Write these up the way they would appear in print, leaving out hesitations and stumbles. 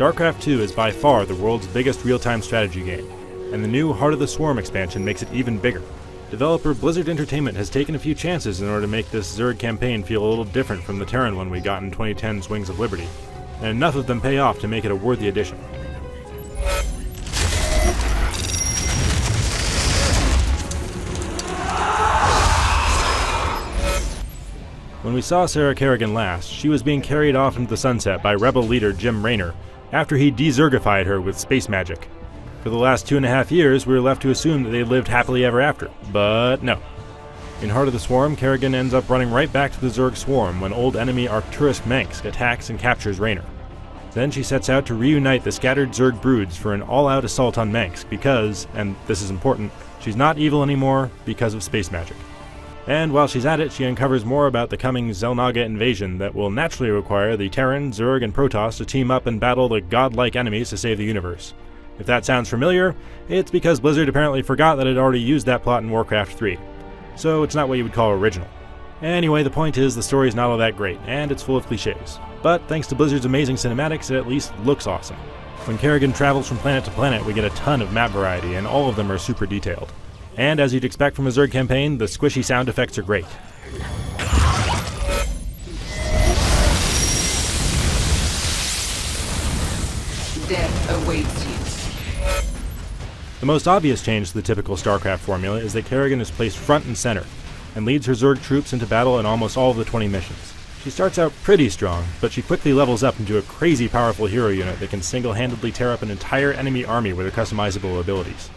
StarCraft 2 is by far the world's biggest real-time strategy game, and the new Heart of the Swarm expansion makes it even bigger. Developer Blizzard Entertainment has taken a few chances in order to make this Zerg campaign feel a little different from the Terran one we got in 2010's Wings of Liberty, and enough of them pay off to make it a worthy addition. When we saw Sarah Kerrigan last, she was being carried off into the sunset by rebel leader Jim Raynor after he de-zergified her with space magic. For the last 2.5 years, we were left to assume that they lived happily ever after, but no. In Heart of the Swarm, Kerrigan ends up running right back to the Zerg swarm when old enemy Arcturus Manx attacks and captures Raynor. Then she sets out to reunite the scattered Zerg broods for an all-out assault on Manx because, and this is important, she's not evil anymore because of space magic. And while she's at it, she uncovers more about the coming Xel'Naga invasion that will naturally require the Terran, Zerg, and Protoss to team up and battle the godlike enemies to save the universe. If that sounds familiar, it's because Blizzard apparently forgot that it already used that plot in Warcraft 3. So it's not what you would call original. Anyway, the point is the story's not all that great, and it's full of cliches. But thanks to Blizzard's amazing cinematics, it at least looks awesome. When Kerrigan travels from planet to planet, we get a ton of map variety, and all of them are super detailed. And as you'd expect from a Zerg campaign, the squishy sound effects are great. Death awaits you. The most obvious change to the typical StarCraft formula is that Kerrigan is placed front and center, and leads her Zerg troops into battle in almost all of the 20 missions. She starts out pretty strong, but she quickly levels up into a crazy powerful hero unit that can single-handedly tear up an entire enemy army with her customizable abilities.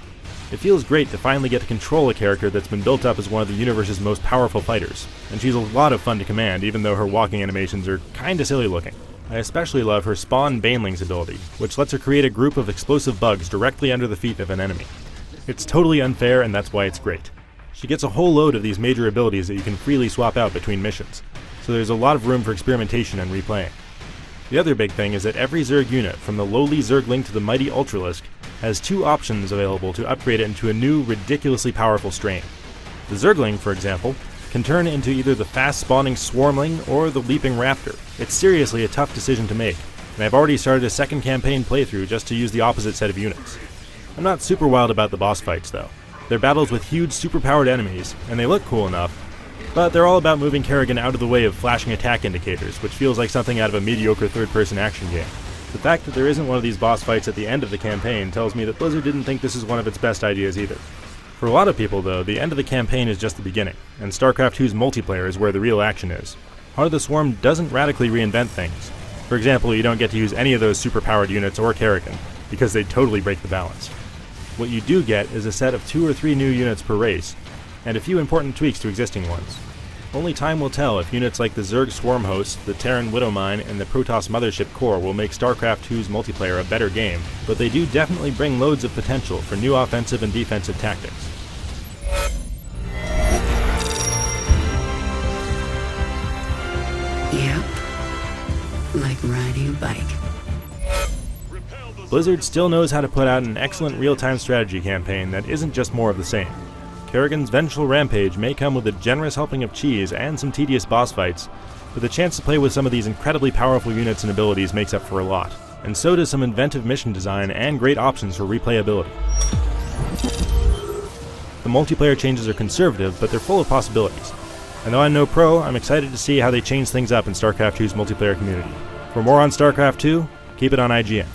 It feels great to finally get to control a character that's been built up as one of the universe's most powerful fighters, and she's a lot of fun to command even though her walking animations are kinda silly looking. I especially love her Spawn Banelings ability, which lets her create a group of explosive bugs directly under the feet of an enemy. It's totally unfair, and that's why it's great. She gets a whole load of these major abilities that you can freely swap out between missions, so there's a lot of room for experimentation and replaying. The other big thing is that every Zerg unit, from the lowly Zergling to the mighty Ultralisk, has 2 options available to upgrade it into a new, ridiculously powerful strain. The Zergling, for example, can turn into either the fast-spawning Swarmling or the Leaping Raptor. It's seriously a tough decision to make, and I've already started a second campaign playthrough just to use the opposite set of units. I'm not super wild about the boss fights, though. They're battles with huge, superpowered enemies, and they look cool enough, but they're all about moving Kerrigan out of the way of flashing attack indicators, which feels like something out of a mediocre third-person action game. The fact that there isn't one of these boss fights at the end of the campaign tells me that Blizzard didn't think this is one of its best ideas either. For a lot of people, though, the end of the campaign is just the beginning, and StarCraft 2's multiplayer is where the real action is. Heart of the Swarm doesn't radically reinvent things. For example, you don't get to use any of those superpowered units or Kerrigan, because they totally break the balance. What you do get is a set of 2 or 3 new units per race, and a few important tweaks to existing ones. Only time will tell if units like the Zerg Swarm Host, the Terran Widowmine, and the Protoss Mothership Core will make StarCraft 2's multiplayer a better game, but they do definitely bring loads of potential for new offensive and defensive tactics. Yep. Like riding a bike. Blizzard still knows how to put out an excellent real-time strategy campaign that isn't just more of the same. Kerrigan's vengeful rampage may come with a generous helping of cheese and some tedious boss fights, but the chance to play with some of these incredibly powerful units and abilities makes up for a lot, and so does some inventive mission design and great options for replayability. The multiplayer changes are conservative, but they're full of possibilities. And though I'm no pro, I'm excited to see how they change things up in StarCraft 2's multiplayer community. For more on StarCraft 2, keep it on IGN.